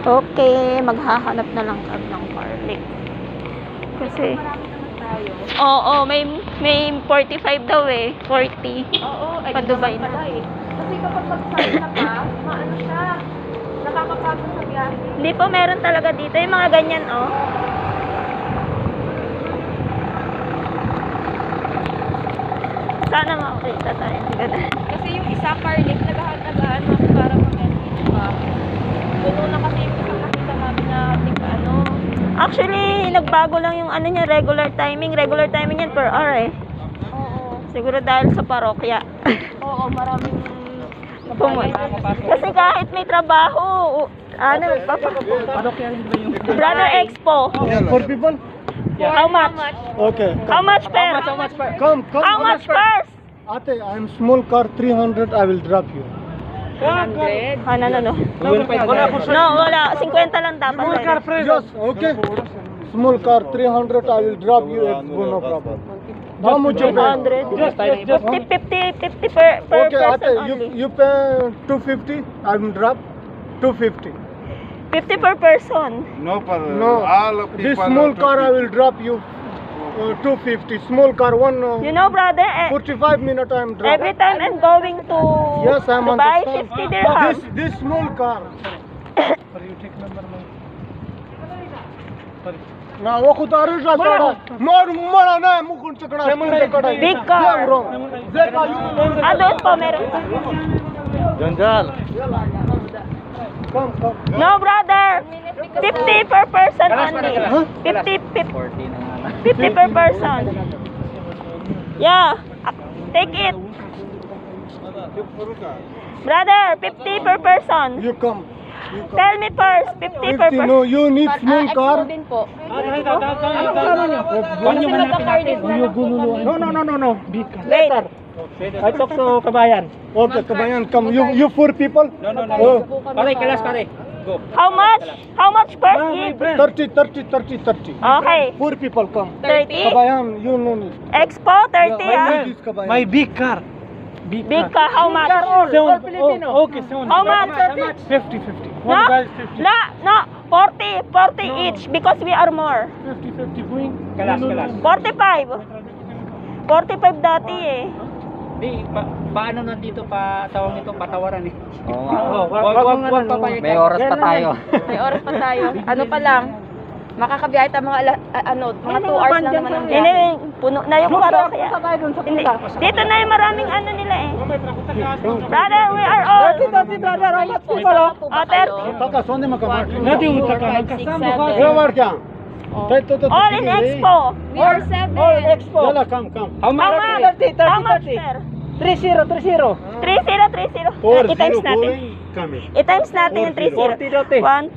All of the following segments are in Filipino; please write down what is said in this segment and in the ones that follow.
Okay, maghahanap na lang kami ng garlic. Kasi oo, may 45 daw eh. 40. Oo, ay Padubay na. Kasi kapag mag-sign na ka, maano siya, nakakapagod sa biyahe. Hindi po, meron talaga dito. Yung mga ganyan, oh. Sana makakita tayo. Kasi yung isa garlic, naghahantagaan namin para mag-entry pa. Puno na kasi yung isang nakita namin na ano. Actually, nagbago lang yung ano niya, regular timing. Regular timing yan per hour eh. Oo. Siguro dahil sa parokya. Oo, maraming Kasi kahit may trabaho, ano, Brother Expo. For people? How much? Okay. How much per? Come. How much first? Ate, I am small car 300. I will drop you. 100. No. No, wala. 50 lang dapat. Yes, okay. Small car 300. I will drop you. It's no problem. How much you pay? 50 per Okay, person Ate, only. you pay 250. I will drop 250. 50 per person. No, for No, all people. this small car I will drop you 250. Small car You know, brother, 45 minutes I am drop. every time I'm going to Yes, I am Dubai, understand. 50 dirham. This small car. Na wo kudari ja sara. Mara na mukun chakra. Big car. Doon po, meron pa. Janjal. Come. No, brother. 50 per person only. 50 per person. Yeah. Take it. Brother, 50 per person. You come. Tell me first, 50 per 50, person. no, you need small car. din po. No. Big car. Wait. I talk to Kabayan. Okay, Kabayan, come. You 4 people? No. Pare, kalas pare. Go. How much? How much first eat? 30. Okay. 4 people come. 30. Kabayan, you no need. Expo, 30 ah. This Kabayan. My big car. Big car, how much? Okay, soon. How much? 50. No, One guy is 50. no, 40 each because we are more. 50 going. Kalas. 45. 45 dati eh. Di, paano nandito pa tawag nito patawaran eh. Oo nga. Wag papayag. May oras pa tayo. May oras pa tayo. Ano pa lang, makakabiyahe tayo mga 2 hours lang naman ang biyahe. Hindi, puno na yung parokya. Hindi, dito na yung maraming ano nila eh. Brother, we are all. 30 brother, how much people? 30. Taka sonde makamar. Nadi utaka nagkasama ko. Yo markya. All in Expo. We are 7. Yala come. How How much? How much, sir? 30. 30. Or I-times zero natin. going, come. I-times natin yung 30. 40. 1.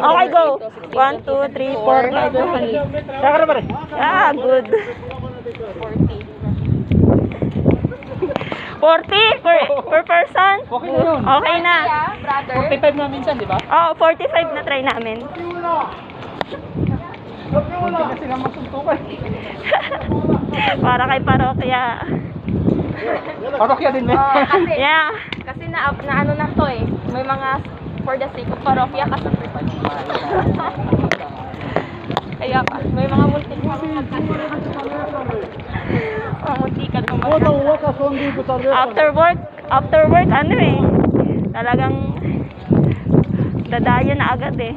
Okay, go. 1, 2, 3, 4, 5. Saka na pare. Ah, good. 40 per person? Okay na yun. Okay na. Brother. 45 na minsan, di ba? Oo, 45 na try namin. Hindi na sila masuntukan. Para kay parokya. Parokya din ba? Kasi, Yeah. kasi na ano na to eh. May mga for the sake of parokya kasi. Kaya pa, may mga multi ka Waka sonde kutarre. After work, ano eh. Talagang dadayo na agad eh.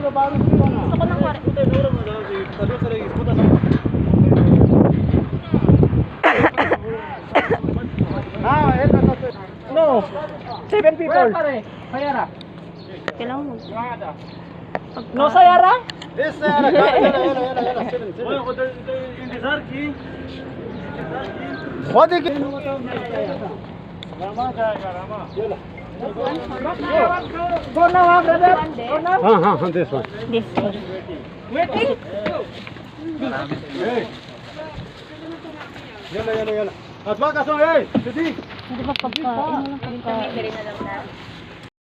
gusto ko ng 40. No. 7 people. Sayara. Kailangan mo. No sayara? Yes, yala. What is it? Go now, brother. Go now. This one. This. Waiting. Yala. At waka son, hey, sidi. Hindi ba pagkain mo lang pagkain? Bili na lang na.